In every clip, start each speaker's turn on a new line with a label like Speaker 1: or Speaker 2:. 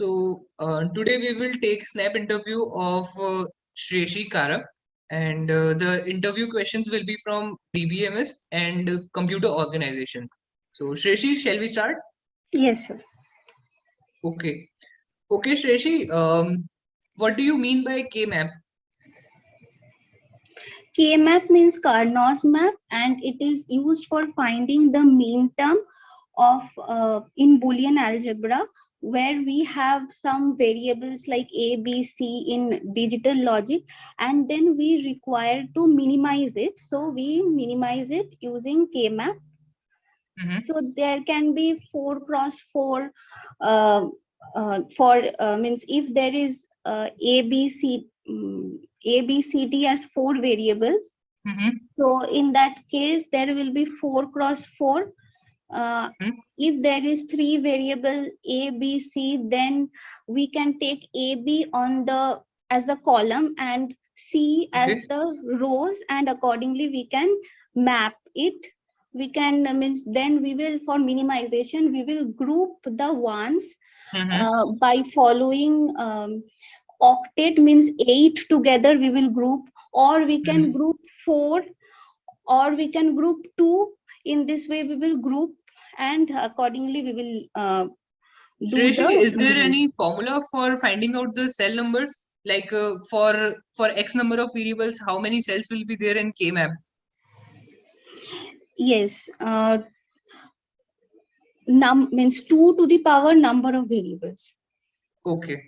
Speaker 1: Today we will take snap interview of Shreshi Kara, and the interview questions will be from DBMS and computer organization. So, Shreshi, shall we start?
Speaker 2: Yes, sir.
Speaker 1: Okay. Okay, Shreshi, what do you mean by K-map?
Speaker 2: K-map means Karnaugh map, and it is used for finding the mean term of in Boolean algebra, where we have some variables like A, B, C in digital logic, and then we require to minimize it. So we minimize it using K-map. So there can be 4 cross 4 for means if there is A, B, C, A, B, C, D as 4 variables. So in that case, there will be 4 cross 4. If there is 3 variable A, B, C, then we can take A, B on the as the column and C as the rows, and accordingly we can map it. We can means then we will, for minimization, we will group the ones by following octet, means 8 together we will group, or we can group 4, or we can group 2. In this way we will group, and accordingly we will do
Speaker 1: Shreshi, is there
Speaker 2: the
Speaker 1: any formula for finding out the cell numbers? Like for X number of variables, how many cells will be there in K-map?
Speaker 2: yes, means 2 to the power number of variables.
Speaker 1: Okay.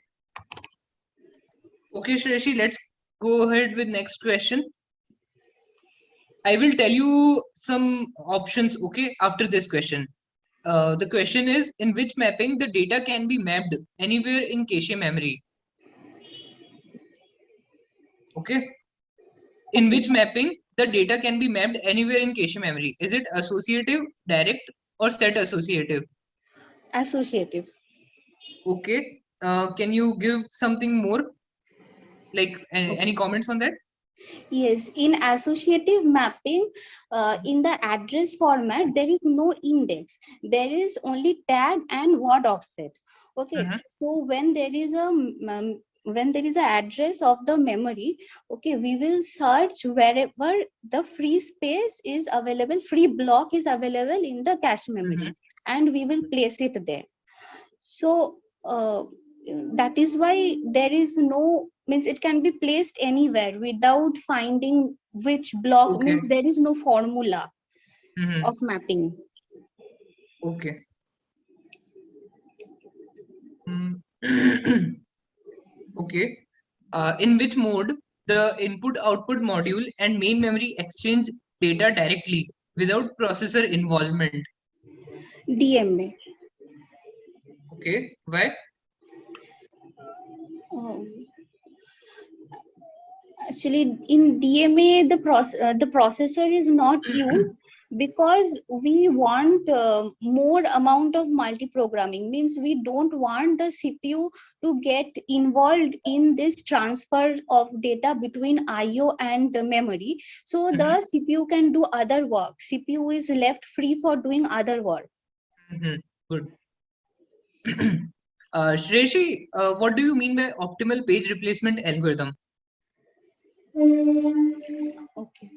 Speaker 1: Okay, Shreshi, let's go ahead with next question. I will tell you some options, okay, after this question. The question is, in which mapping the data can be mapped anywhere in cache memory? Okay. In which mapping the data can be mapped anywhere in cache memory? Is it associative, direct, or set associative?
Speaker 2: Associative.
Speaker 1: Okay. Can you give something more? Like any comments on that?
Speaker 2: Yes, in associative mapping, in the address format, there is no index. There is only tag and word offset. Okay, so when there is a when there is an address of the memory, okay, we will search wherever the free space is available, free block is available in the cache memory, and we will place it there. So that is why there is no, means it can be placed anywhere without finding which block, means there is no formula of mapping.
Speaker 1: Okay. Okay. In which mode the input output module and main memory exchange data directly without processor involvement?
Speaker 2: DMA.
Speaker 1: Okay. Why?
Speaker 2: Actually, in DMA, the processor is not used because we want more amount of multi-programming. Means we don't want the CPU to get involved in this transfer of data between IO and the memory. So the CPU can do other work. CPU is left free for doing other work.
Speaker 1: Good. Shreshi, what do you mean by optimal page replacement algorithm?
Speaker 2: Okay.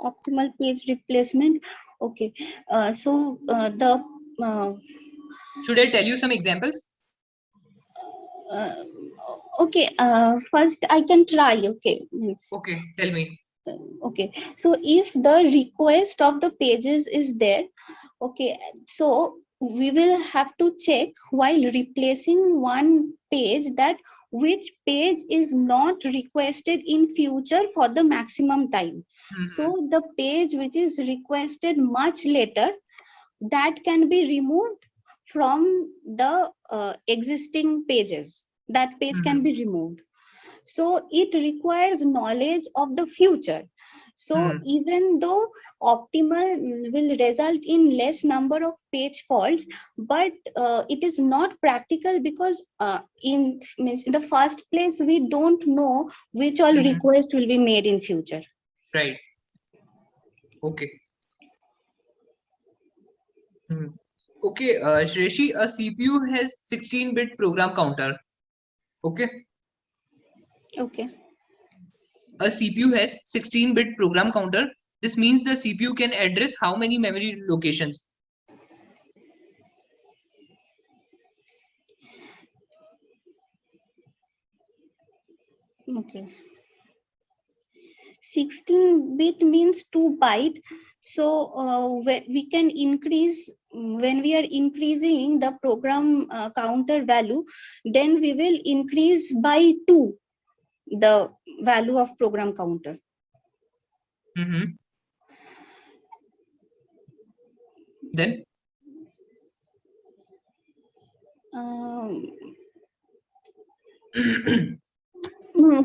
Speaker 2: Optimal page replacement. Okay.
Speaker 1: Should I tell you some examples?
Speaker 2: Okay. First, I can try. Okay.
Speaker 1: Okay. Tell me.
Speaker 2: Okay. So if the request of the pages is there, okay, so we will have to check while replacing one page that which page is not requested in future for the maximum time. So the page which is requested much later, that can be removed from the existing pages. That page can be removed. So it requires knowledge of the future. So even though optimal will result in less number of page faults, but it is not practical because in the first place we don't know which all requests will be made in future.
Speaker 1: Right. Okay. Okay, Shreshi, a CPU has 16-bit program counter. Okay,
Speaker 2: Okay.
Speaker 1: a CPU has 16-bit program counter. This means the CPU can address how many memory locations?
Speaker 2: Okay. 16-bit means 2 byte. So we can increase, when we are increasing the program counter value, then we will increase by 2 the value of program counter.
Speaker 1: Mm-hmm. Then
Speaker 2: Um,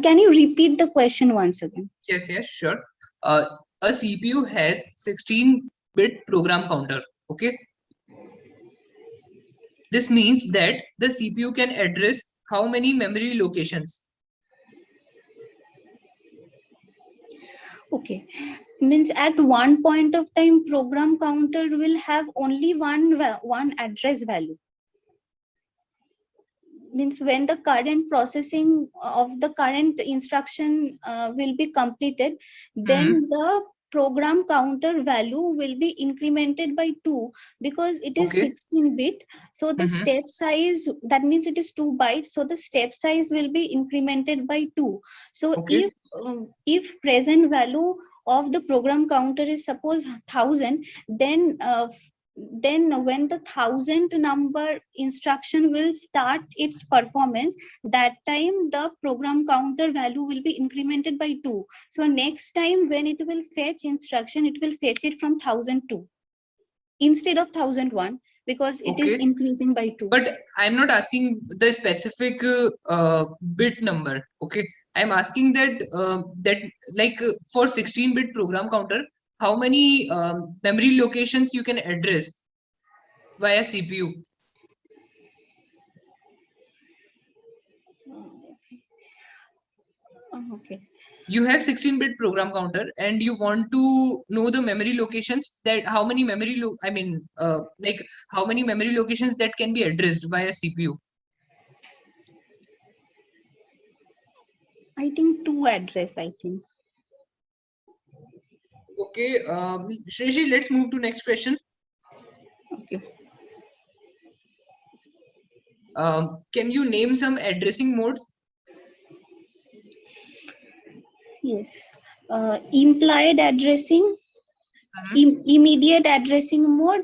Speaker 2: can you repeat the question once again?
Speaker 1: yes, sure. Uh, a CPU has 16-bit program counter. Okay, this means that the CPU can address how many memory locations?
Speaker 2: Okay, means at one point of time program counter will have only one address value. Means when the current processing of the current instruction will be completed, then the program counter value will be incremented by 2, because it is
Speaker 1: Okay.
Speaker 2: 16-bit. So the step size, that means it is 2 bytes, so the step size will be incremented by 2. So
Speaker 1: Okay.
Speaker 2: if present value of the program counter is suppose 1000, then when the 1000 number instruction will start its performance, that time the program counter value will be incremented by 2. So next time when it will fetch instruction, it will fetch it from 1002 instead of 1001, because it is
Speaker 1: Okay.
Speaker 2: increasing by 2.
Speaker 1: But I'm not asking the specific bit number. Okay, I'm asking that like for 16-bit program counter, how many memory locations you can address via CPU?
Speaker 2: Okay.
Speaker 1: You have 16-bit program counter and you want to know the memory locations, that how many like how many memory locations that can be addressed via CPU.
Speaker 2: I think 2 address, I think.
Speaker 1: Okay, Shreshi, let's move to next question.
Speaker 2: Okay.
Speaker 1: Can you name some addressing modes?
Speaker 2: Yes. Implied addressing, immediate addressing mode,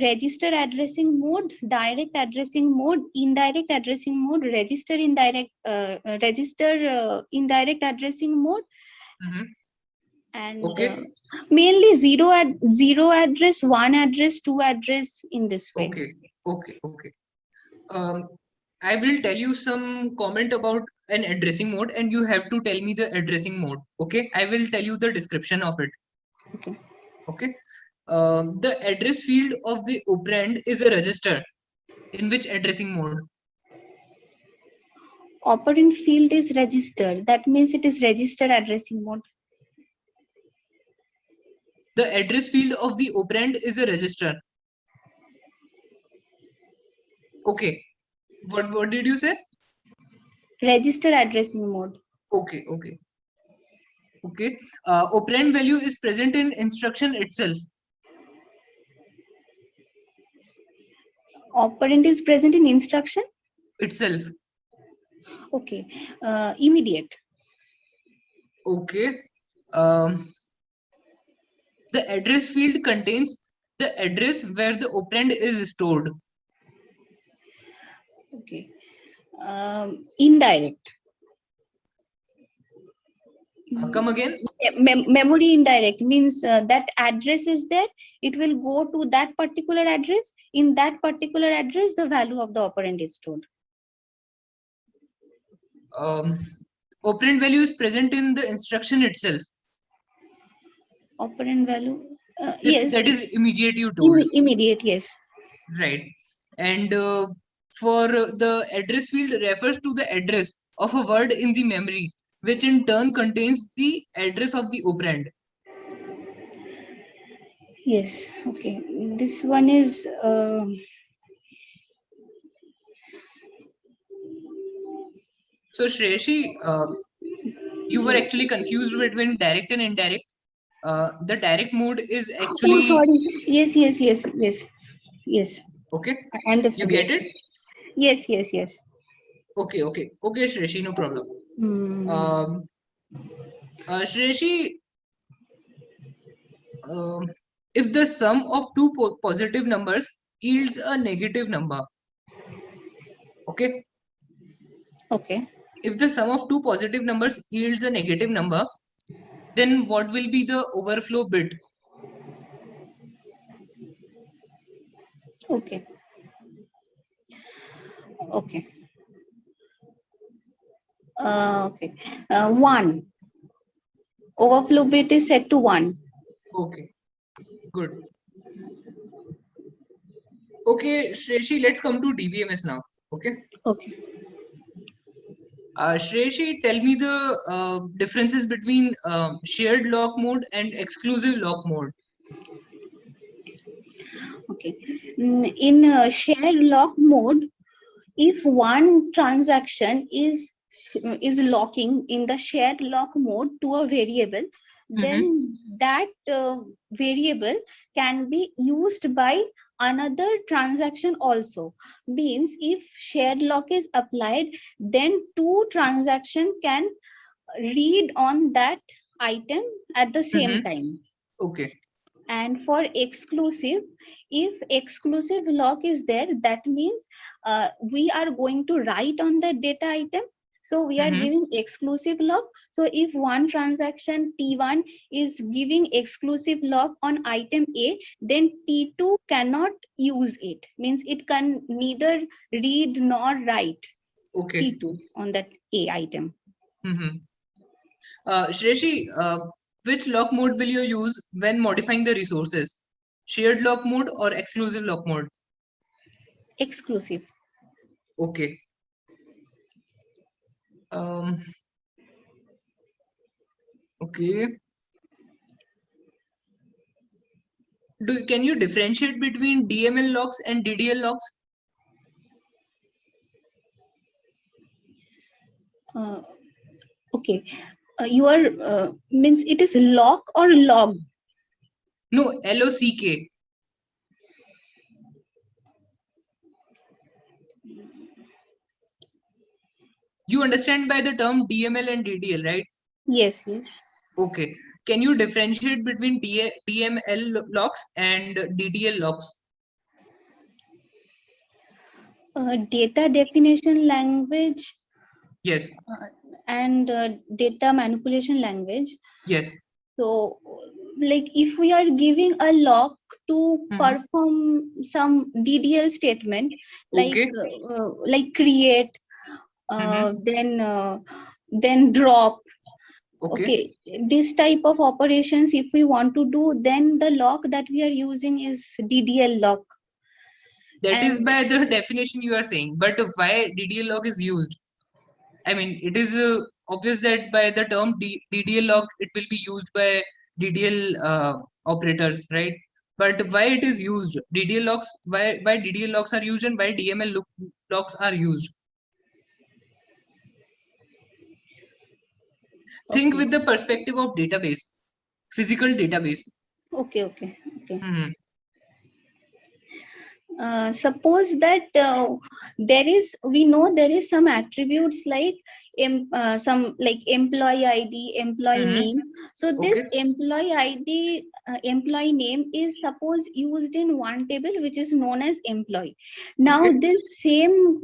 Speaker 2: register addressing mode, direct addressing mode, indirect addressing mode, register indirect addressing mode, and
Speaker 1: Okay.
Speaker 2: mainly zero address, 1 address, 2 address, in this way.
Speaker 1: Okay. I will tell you some comment about an addressing mode and you have to tell me the addressing mode. Okay, I will tell you the description of it. Okay. The address field of the operand is a register. In which addressing mode?
Speaker 2: Operand field is registered. That means it is registered addressing mode.
Speaker 1: The address field of the operand is a register. Okay. What did you say?
Speaker 2: Registered addressing mode.
Speaker 1: Okay. Operand value is present in instruction itself.
Speaker 2: Operand is present in instruction
Speaker 1: itself.
Speaker 2: Okay. Immediate.
Speaker 1: Okay. The address field contains the address where the operand is stored.
Speaker 2: Okay. Indirect.
Speaker 1: Come again?
Speaker 2: Memory indirect means that address is there, it will go to that particular address. In that particular address, the value of the operand is stored.
Speaker 1: Operand value is present in the instruction itself.
Speaker 2: Operand value, yes.
Speaker 1: That is immediate, you told.
Speaker 2: Immediate, yes.
Speaker 1: Right. And for the address field refers to the address of a word in the memory, which in turn contains the address of the operand.
Speaker 2: Yes. Okay. This one is
Speaker 1: So Shreyashi, you were
Speaker 2: yes.
Speaker 1: actually confused between direct and indirect. The direct mode is
Speaker 2: Oh,
Speaker 1: actually
Speaker 2: sorry. Yes, yes, yes, yes, yes.
Speaker 1: okay.
Speaker 2: I
Speaker 1: You
Speaker 2: understood.
Speaker 1: get
Speaker 2: Yes,
Speaker 1: it?
Speaker 2: yes, yes, yes, yes.
Speaker 1: Okay, okay, okay, Shreyashi, no problem.
Speaker 2: Hmm.
Speaker 1: Um, Shreyashi, um, if the sum of two positive numbers yields a negative number, okay?
Speaker 2: Okay.
Speaker 1: If the sum of two positive numbers yields a negative number, then what will be the overflow bit?
Speaker 2: Okay. Okay. Okay. One. Overflow bit is set to one.
Speaker 1: Okay, good. Okay, Shreyashi, let's come to DBMS now. Okay.
Speaker 2: Okay.
Speaker 1: Shreyashi, tell me the differences between shared lock mode and exclusive lock mode.
Speaker 2: Okay. In shared lock mode, if one transaction is locking in the shared lock mode to a variable,
Speaker 1: Mm-hmm.
Speaker 2: then that variable can be used by another transaction also. Means if shared lock is applied, then two transaction can read on that item at the same
Speaker 1: Mm-hmm.
Speaker 2: time.
Speaker 1: Okay.
Speaker 2: And for exclusive, if exclusive lock is there, that means we are going to write on the data item, so we are
Speaker 1: Mm-hmm.
Speaker 2: giving exclusive lock. So if one transaction T1 is giving exclusive lock on item A, then T2 cannot use it, means it can neither read nor write
Speaker 1: Okay.
Speaker 2: T2 on that A item.
Speaker 1: Mm-hmm. Shreyashi, which lock mode will you use when modifying the resources? Shared lock mode or exclusive lock mode?
Speaker 2: Exclusive.
Speaker 1: Okay. Um, okay. Can you differentiate between DML locks and DDL locks?
Speaker 2: uh, okay. You are means it is lock or log?
Speaker 1: No, LOCK. You understand by the term DML and DDL, right?
Speaker 2: Yes, yes.
Speaker 1: Okay. Can you differentiate between DML locks and DDL locks?
Speaker 2: Data definition language
Speaker 1: Yes.
Speaker 2: and data manipulation language.
Speaker 1: Yes.
Speaker 2: So, like if we are giving a lock to
Speaker 1: Mm-hmm.
Speaker 2: perform some DDL statement,
Speaker 1: Okay.
Speaker 2: like create,
Speaker 1: Mm-hmm.
Speaker 2: then drop.
Speaker 1: Okay.
Speaker 2: Okay, this type of operations, if we want to do, then the lock that we are using is DDL lock.
Speaker 1: That is
Speaker 2: And
Speaker 1: by the definition you are saying. But why DDL lock is used? I mean, it is obvious that by the term DDL lock, it will be used by DDL operators, right? But why it is used? DDL locks, why DDL locks are used and why locks are used? Think
Speaker 2: okay,
Speaker 1: with the perspective of database, physical database.
Speaker 2: okay, okay, okay.
Speaker 1: Hmm.
Speaker 2: Suppose that we know there is some attributes like some like employee ID, employee
Speaker 1: Hmm.
Speaker 2: name. So this
Speaker 1: Okay.
Speaker 2: employee ID, employee name is suppose used in one table which is known as employee. Now
Speaker 1: Okay.
Speaker 2: this same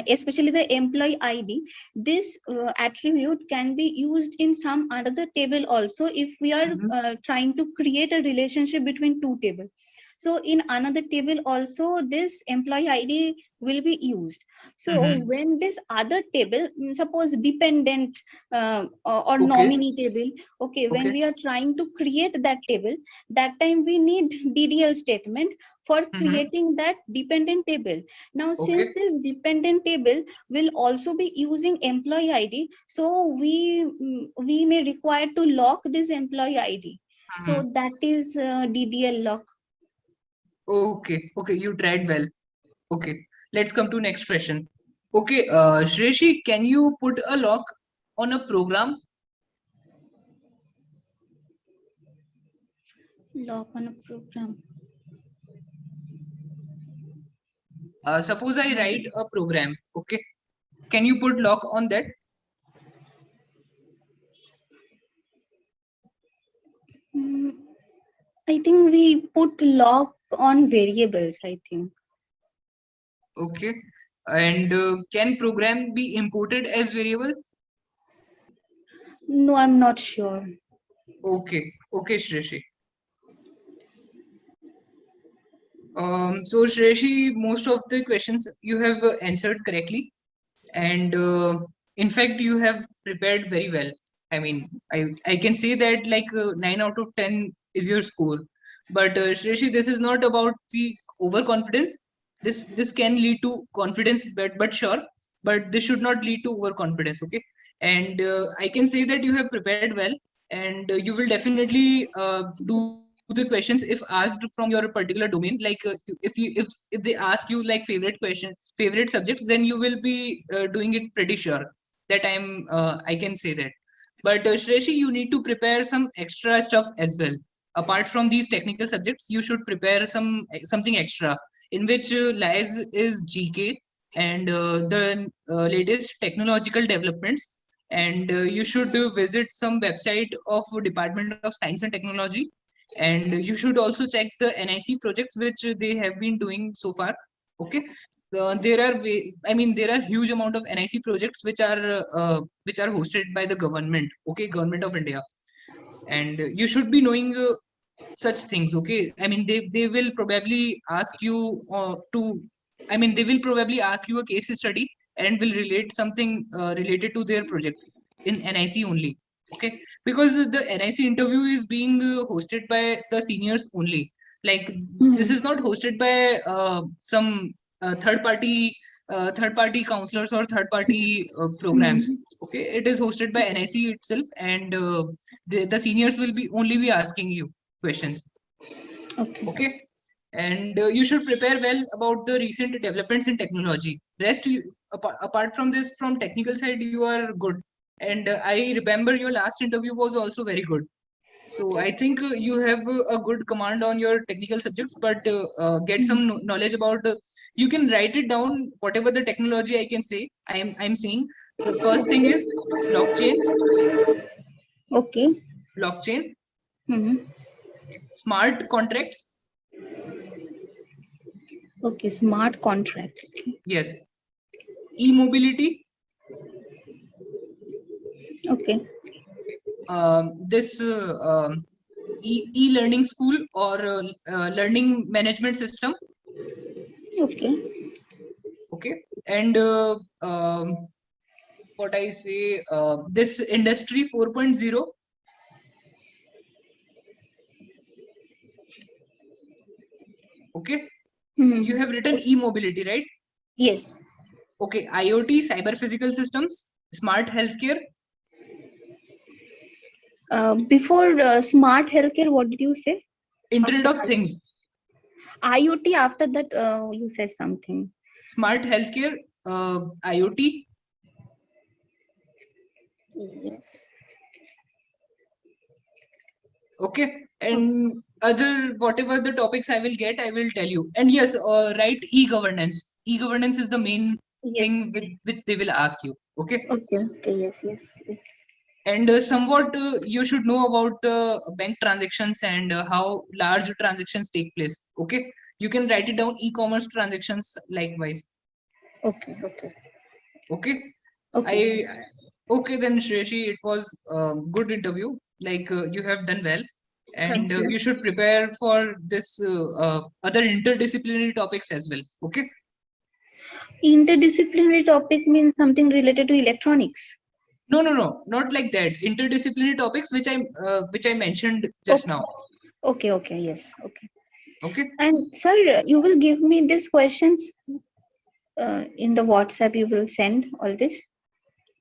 Speaker 2: especially the employee ID, this attribute can be used in some another table also if we are
Speaker 1: Hmm.
Speaker 2: trying to create a relationship between two tables. So in another table also this employee ID will be used. So
Speaker 1: Hmm.
Speaker 2: when this other table, suppose dependent or
Speaker 1: Okay.
Speaker 2: nominee table, okay, when
Speaker 1: Okay.
Speaker 2: we are trying to create that table, that time we need DDL statement for
Speaker 1: Hmm.
Speaker 2: creating that dependent table. Now since
Speaker 1: Okay.
Speaker 2: this dependent table will also be using employee ID, so we may require to lock this employee ID. So that is DDL lock.
Speaker 1: Okay, okay, you tried well. Okay, let's come to next question. Okay, Shreshi, can you put a lock on a program?
Speaker 2: Lock on a program.
Speaker 1: Suppose I write a program. Okay, can you put lock on that?
Speaker 2: Mm, I think we put lock on variables, I think.
Speaker 1: Okay, and can program be imported as variable?
Speaker 2: No, I'm not sure.
Speaker 1: Okay, okay, Shreshi. So Shreshi, most of the questions you have answered correctly, and in fact, you have prepared very well. I mean, I can say that like 9 out of 10 is your score. But Shreshi, this is not about the overconfidence. This can lead to confidence, but sure, but this should not lead to overconfidence. Okay, and I can say that you have prepared well, and you will definitely do the questions if asked from your particular domain. Like if they ask you like favorite questions, favorite subjects, then you will be doing it pretty sure. That I can say that. But Shreshi, you need to prepare some extra stuff as well. Apart from these technical subjects, you should prepare something extra in which lies is GK and the latest technological developments. And you should visit some website of Department of Science and Technology, and you should also check the NIC projects which they have been doing so far. Okay, there are huge amount of NIC projects which are hosted by the government. Okay, government of India, and you should be knowing such things. Okay, I mean they will probably ask you they will probably ask you a case study and will relate something related to their project in NIC only. Okay, because the NIC interview is being hosted by the seniors only. Like this is not hosted by some third party counselors or third party programs. Okay, it is hosted by NIC itself, and the seniors will be only be asking you questions.
Speaker 2: Okay.
Speaker 1: Okay, and you should prepare well about the recent developments in technology. Apart from this, from technical side, you are good. And I remember your last interview was also very good. So I think you have a good command on your technical subjects, but get some knowledge about. You can write it down. Whatever the technology I can say, I'm saying. The first thing is blockchain,
Speaker 2: Okay.
Speaker 1: blockchain,
Speaker 2: Hmm.
Speaker 1: smart contracts.
Speaker 2: Okay, smart contract. Okay.
Speaker 1: Yes, e-mobility.
Speaker 2: Okay.
Speaker 1: This e-learning school or learning management system.
Speaker 2: Okay.
Speaker 1: Okay, and what I say, this industry 4.0. Okay, you have written e-mobility, right?
Speaker 2: Yes.
Speaker 1: Okay, IoT, cyber physical systems, smart healthcare.
Speaker 2: Before smart healthcare, what did you say?
Speaker 1: Internet of Things.
Speaker 2: IoT. After that, you said something.
Speaker 1: Smart healthcare, IoT.
Speaker 2: Yes.
Speaker 1: Okay, and other whatever the topics I will get, I will tell you. And yes, right, e-governance. E-governance is the main
Speaker 2: Yes.
Speaker 1: thing with which they will ask you. Okay,
Speaker 2: Okay. Okay. Yes. Yes. Yes.
Speaker 1: and somewhat you should know about the bank transactions and how large transactions take place. Okay, you can write it down. E-commerce transactions likewise.
Speaker 2: Okay. Okay.
Speaker 1: Okay,
Speaker 2: Okay.
Speaker 1: okay then Shreshi, it was a good interview. Like you have done well, and
Speaker 2: Thank you.
Speaker 1: you should prepare for this other interdisciplinary topics as well. Okay.
Speaker 2: Interdisciplinary topic means something related to electronics.
Speaker 1: No, no, no, not like that. Interdisciplinary topics which I mentioned just now.
Speaker 2: Okay. Okay. Yes. Okay.
Speaker 1: Okay.
Speaker 2: And sir, you will give me these questions in the WhatsApp. You will send all this.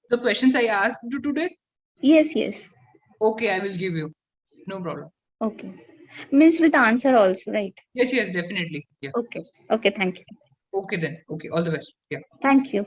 Speaker 1: The questions I asked you today.
Speaker 2: Yes. Yes.
Speaker 1: Okay, I will give you. No problem.
Speaker 2: Okay. Means with answer also, right?
Speaker 1: Yes, definitely. Yeah.
Speaker 2: Okay. Okay. Thank you.
Speaker 1: Okay then. Okay. All the best. Yeah.
Speaker 2: Thank you.